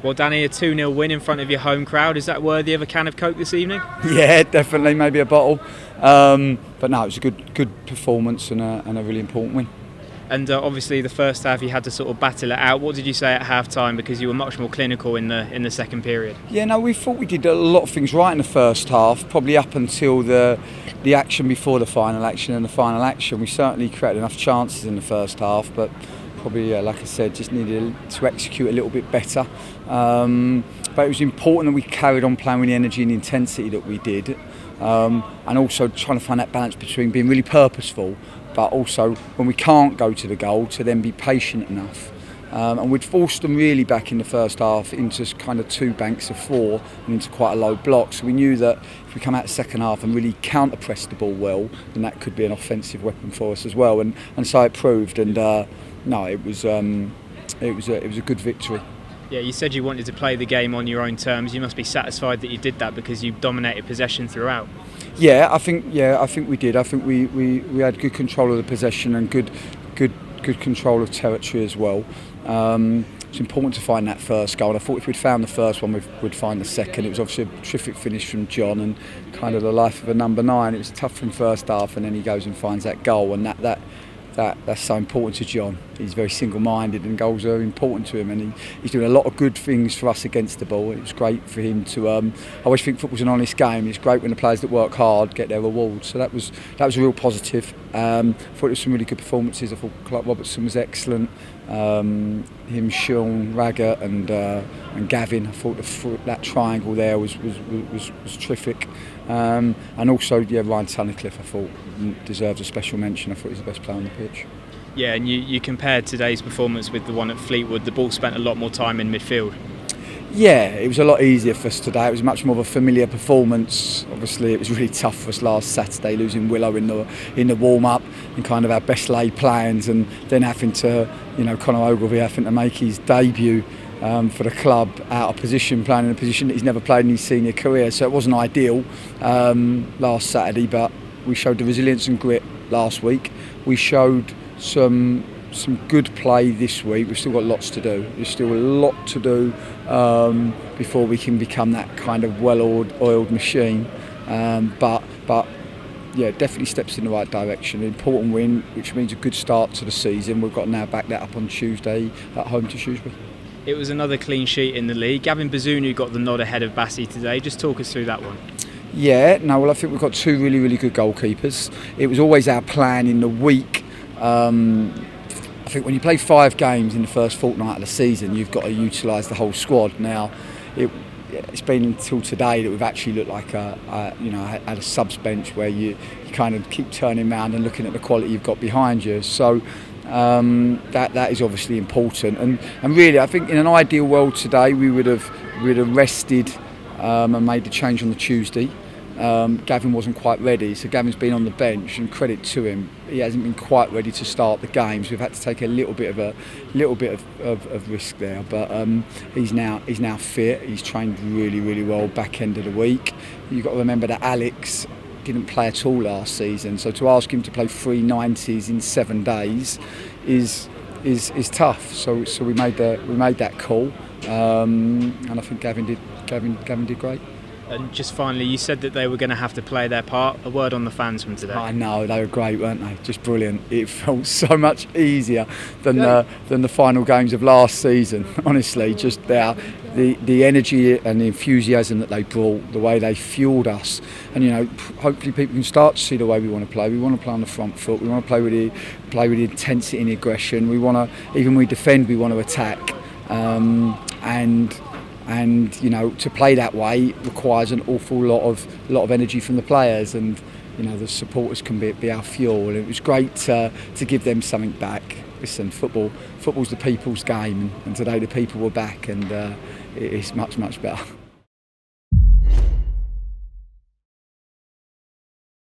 Well, Danny, a 2-0 win in front of your home crowd. Is that worthy of a can of Coke this evening? Yeah, definitely, maybe a bottle. But no, it was a good performance and a really important win. And obviously the first half you had to sort of battle it out. What did you say at half-time, because you were much more clinical in the second period? Yeah, no, we thought we did a lot of things right in the first half, probably up until the action before the final action and the final action. We certainly created enough chances in the first half, but probably, like I said, just needed to execute a little bit better. But it was important that we carried on playing with the energy and the intensity that we did, and also trying to find that balance between being really purposeful, but also when we can't go to the goal, to then be patient enough. And we'd forced them really back in the first half into kind of two banks of four and into quite a low block. So we knew that if we come out the second half and really counter-press the ball well, then that could be an offensive weapon for us as well. And so it proved. And no, it was a good victory. Yeah, you said you wanted to play the game on your own terms. You must be satisfied that you did that, because you dominated possession throughout. Yeah, I think we did. I think we had good control of the possession and good control of territory as well. It's important to find that first goal. And I thought if we'd found the first one, we'd find the second. It was obviously a terrific finish from John and kind of the life of a number 9. It was tough from first half, and then he goes and finds that goal, and that's so important to John. He's very single-minded, and goals are important to him, and he's doing a lot of good things for us against the ball. It was great for him to. I always think football's an honest game. It's great when the players that work hard get their rewards. So that was a real positive. I thought it was some really good performances. I thought Clark Robertson was excellent. Him, Sean, Raggett, and Gavin. I thought that triangle there was terrific. And also, Ryan Tunnicliffe, I thought deserves a special mention. I thought he was the best player on the pitch. Yeah, and you compared today's performance with the one at Fleetwood. The ball spent a lot more time in midfield. Yeah, it was a lot easier for us today. It was much more of a familiar performance. Obviously, it was really tough for us last Saturday, losing Willow in the warm-up and kind of our best laid plans, and then having to, Conor Ogilvie having to make his debut for the club out of position, playing in a position that he's never played in his senior career. So it wasn't ideal last Saturday, but we showed the resilience and grit last week. We showed some good play this week. We've still got lots to do. There's still a lot to do before we can become that kind of well-oiled machine. But yeah, definitely steps in the right direction. An important win, which means a good start to the season. We've got to now back that up on Tuesday at home to Shrewsbury. It was another clean sheet in the league. Gavin Bazunu got the nod ahead of Bassi today. Just talk us through that one. Yeah, no, well, I think we've got two really, really good goalkeepers. It was always our plan in the week. I think when you play 5 games in the first fortnight of the season, you've got to utilise the whole squad. Now, it's been until today that we've actually looked like had a subs bench where you kind of keep turning around and looking at the quality you've got behind you. So that is obviously important. And really, I think in an ideal world today, we would have rested and made the change on the Tuesday. Gavin wasn't quite ready, so Gavin's been on the bench, and credit to him, he hasn't been quite ready to start the games. We've had to take a little bit of risk there, but he's now fit. He's trained really, really well back end of the week. You've got to remember that Alex didn't play at all last season, so to ask him to play 3 90s in 7 days is tough. So we made that call, and I think Gavin did great. And just finally, you said that they were going to have to play their part. A word on the fans from today. I know, they were great, weren't they? Just brilliant. It felt so much easier than the final games of last season. Honestly, just the energy and the enthusiasm that they brought, the way they fuelled us, and hopefully people can start to see the way we want to play. We want to play on the front foot. We want to play with the intensity and aggression. We want to, even when we defend, we want to attack, and to play that way requires an awful lot of energy from the players, and the supporters can be our fuel. And it was great to give them something back. Listen, football's the people's game, and today the people were back, and it's much better.